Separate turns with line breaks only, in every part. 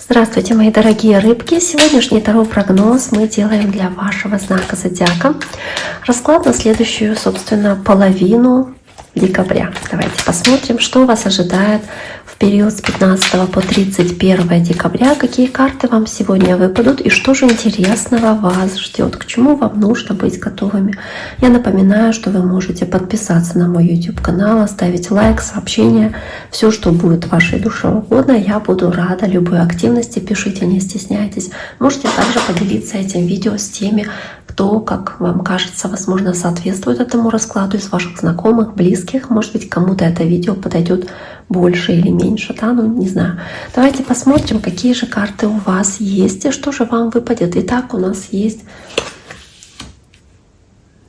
Здравствуйте, мои дорогие рыбки! Сегодняшний таро-прогноз мы делаем для вашего знака зодиака. Расклад на следующую, собственно, половину декабря. Давайте посмотрим, что вас ожидает в период с 15 по 31 декабря, какие карты вам сегодня выпадут и что же интересного вас ждет, к чему вам нужно быть готовыми. Я напоминаю, что вы можете подписаться на мой YouTube канал, оставить лайк, сообщение, все, что будет вашей душе угодно. Я буду рада любой активности, пишите, не стесняйтесь. Можете также поделиться этим видео с теми, кто, как вам кажется, возможно, соответствует этому раскладу из ваших знакомых, близких. Может быть, кому-то это видео подойдет больше или меньше, да, ну не знаю. Давайте посмотрим, какие же карты у вас есть и что же вам выпадет. Итак, у нас есть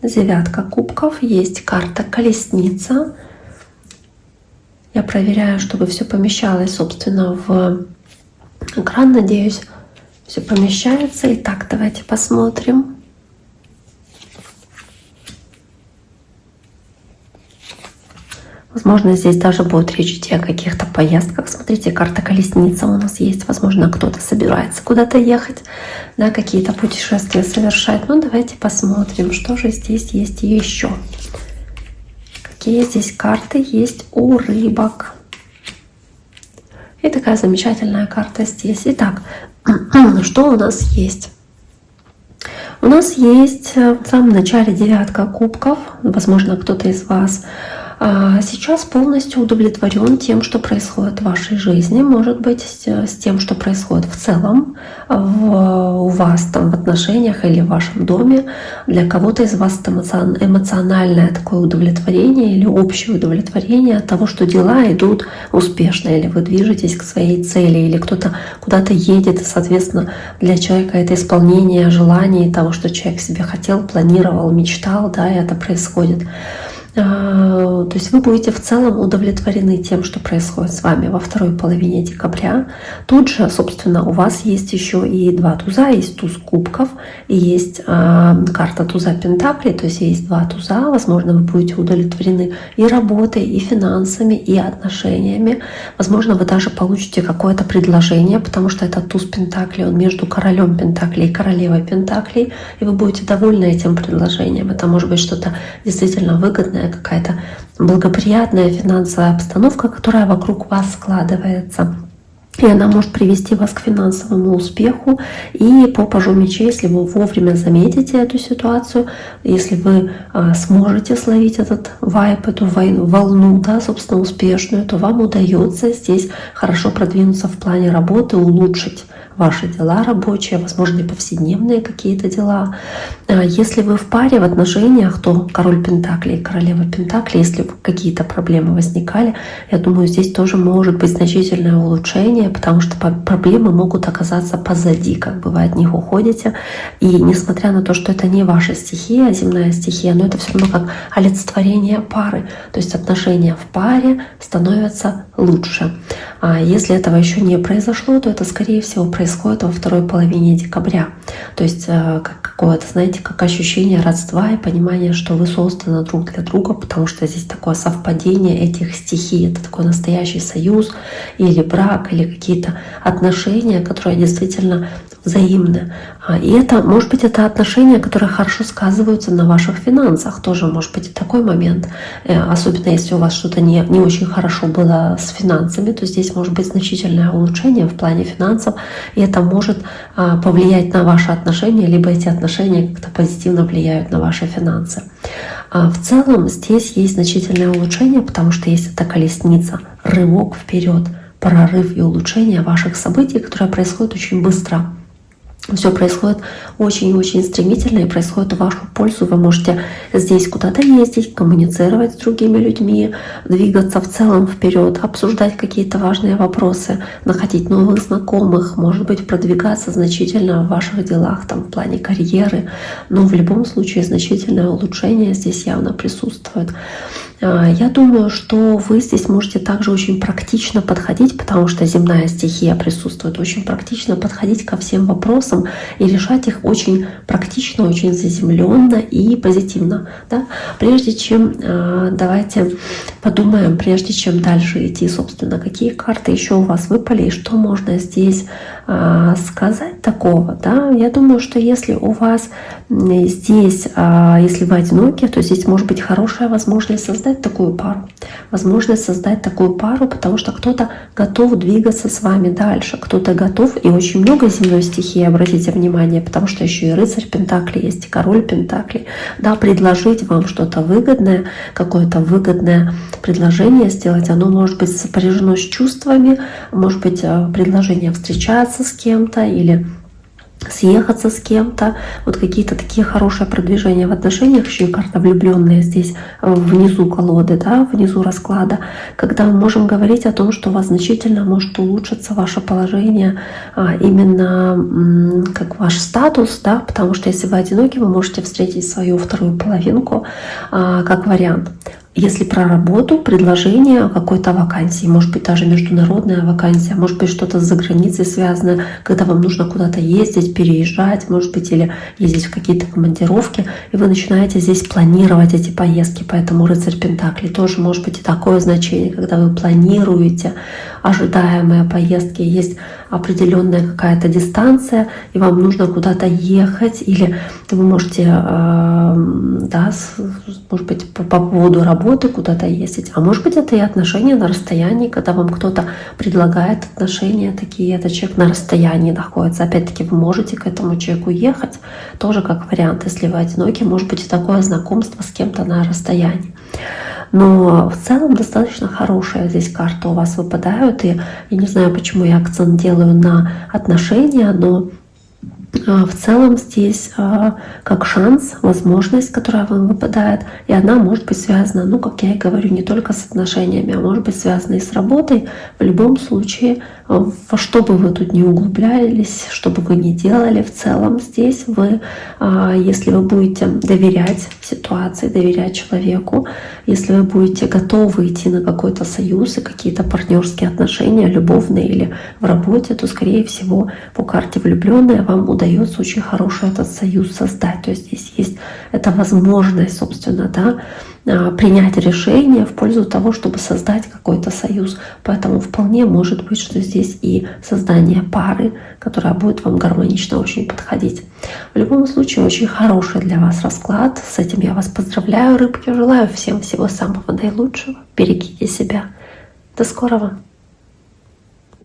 девятка кубков, есть карта колесница. Я проверяю, чтобы все помещалось, собственно, в экран. Надеюсь, все помещается. Итак, давайте посмотрим. Возможно, здесь даже будет речь идти о каких-то поездках. Смотрите, карта колесница у нас есть. Возможно, кто-то собирается куда-то ехать, да, какие-то путешествия совершать. Ну, давайте посмотрим, что же здесь есть еще. Какие здесь карты есть у рыбок. И такая замечательная карта здесь. Итак, что у нас есть? У нас есть в самом начале девятка кубков. Возможно, кто-то из вас сейчас полностью удовлетворен тем, что происходит в вашей жизни, может быть, с тем, что происходит в целом у вас там в отношениях или в вашем доме. Для кого-то из вас это эмоциональное такое удовлетворение или общее удовлетворение от того, что дела идут успешно, или вы движетесь к своей цели, или кто-то куда-то едет, и, соответственно, для человека это исполнение желаний, того, что человек себе хотел, планировал, мечтал, да, и это происходит. То есть вы будете в целом удовлетворены тем, что происходит с вами во второй половине декабря. Тут же, собственно, у вас есть еще и два туза, есть туз кубков и есть карта туза пентаклей, то есть есть два туза. Возможно, вы будете удовлетворены и работой, и финансами, и отношениями. Возможно, вы даже получите какое-то предложение, потому что этот туз пентаклей, он между королем пентаклей и королевой пентаклей, и вы будете довольны этим предложением. Это может быть что-то действительно выгодное, какая-то благоприятная финансовая обстановка, которая вокруг вас складывается. И она может привести вас к финансовому успеху. И по пажу мечей, если вы вовремя заметите эту ситуацию, если вы сможете словить этот вайб, эту волну, да, собственно, успешную, то вам удается здесь хорошо продвинуться в плане работы, улучшить ваши дела рабочие, возможно, и повседневные какие-то дела. Если вы в паре, в отношениях, то король пентаклей и королева пентаклей, если какие-то проблемы возникали, я думаю, здесь тоже может быть значительное улучшение, потому что проблемы могут оказаться позади, как бы вы от них уходите. И несмотря на то, что это не ваша стихия, земная стихия, но это все равно как олицетворение пары. То есть отношения в паре становятся лучше. А если этого еще не произошло, то это, скорее всего, происходит во второй половине декабря. То есть какое-то, знаете, как ощущение родства и понимание, что вы созданы друг для друга, потому что здесь такое совпадение этих стихий. Это такой настоящий союз или брак, или какие-то отношения, которые действительно взаимны. И это, может быть, это отношения, которые хорошо сказываются на ваших финансах. Тоже может быть и такой момент. Особенно если у вас что-то не очень хорошо было с финансами, то здесь может быть значительное улучшение в плане финансов. И это может повлиять на ваши отношения, либо эти отношения как-то позитивно влияют на ваши финансы. В целом здесь есть значительное улучшение, потому что есть эта колесница, рывок вперед, прорыв и улучшение ваших событий, которые происходят очень быстро. Все происходит очень-очень стремительно и происходит в вашу пользу. Вы можете здесь куда-то ездить, коммуницировать с другими людьми, двигаться в целом вперед, обсуждать какие-то важные вопросы, находить новых знакомых, может быть, продвигаться значительно в ваших делах, там, в плане карьеры. Но в любом случае значительное улучшение здесь явно присутствует. Я думаю, что вы здесь можете также очень практично подходить, потому что земная стихия присутствует, очень практично подходить ко всем вопросам и решать их очень практично, очень заземленно и позитивно. Да? Прежде чем, давайте подумаем, прежде чем дальше идти, собственно, какие карты еще у вас выпали и что можно здесь сказать такого, да, я думаю, что если у вас здесь, если вы одиноки, то здесь может быть хорошая возможность создать такую пару. Возможность создать такую пару, потому что кто-то готов двигаться с вами дальше, кто-то готов, и очень много земной стихии, обратите внимание, потому что еще и рыцарь Пентаклей есть, и король Пентаклей, да, предложить вам что-то выгодное, какое-то выгодное предложение сделать, оно может быть сопряжено с чувствами, может быть предложение встречаться с кем-то или съехаться с кем-то, вот какие-то такие хорошие продвижения в отношениях, еще и карта влюбленные здесь внизу колоды, да, внизу расклада, когда мы можем говорить о том, что у вас значительно может улучшиться ваше положение, именно как ваш статус, да, потому что если вы одиноки, вы можете встретить свою вторую половинку как вариант. Если про работу, предложение о какой-то вакансии, может быть даже международная вакансия, может быть что-то с заграницей связанное, когда вам нужно куда-то ездить, переезжать, может быть, или ездить в какие-то командировки, и вы начинаете здесь планировать эти поездки. Поэтому рыцарь Пентаклей тоже может быть и такое значение, когда вы планируете ожидаемые поездки, есть определенная какая-то дистанция, и вам нужно куда-то ехать, или вы можете, да, может быть, по поводу работы куда-то ездить, а может быть, это и отношения на расстоянии, когда вам кто-то предлагает отношения такие, этот человек на расстоянии находится. Опять-таки, вы можете к этому человеку ехать, тоже как вариант, если вы одиноки, может быть и такое знакомство с кем-то на расстоянии. Но в целом достаточно хорошая здесь карта у вас выпадают, и я не знаю, почему я акцент делаю на отношения, но в целом здесь как шанс, возможность, которая вам выпадает, и она может быть связана, ну, как я и говорю, не только с отношениями, а может быть связана и с работой. В любом случае, во что бы вы тут ни углублялись, что бы вы ни делали, в целом здесь вы, если вы будете доверять ситуации, доверять человеку, если вы будете готовы идти на какой-то союз и какие-то партнерские отношения, любовные или в работе, то, скорее всего, по карте влюбленная вам удается очень хороший этот союз создать. То есть здесь есть эта возможность, собственно, да, принять решение в пользу того, чтобы создать какой-то союз. Поэтому вполне может быть, что здесь и создание пары, которая будет вам гармонично очень подходить. В любом случае, очень хороший для вас расклад. С этим я вас поздравляю, рыбки. Желаю всем всего самого наилучшего. Берегите себя. До скорого!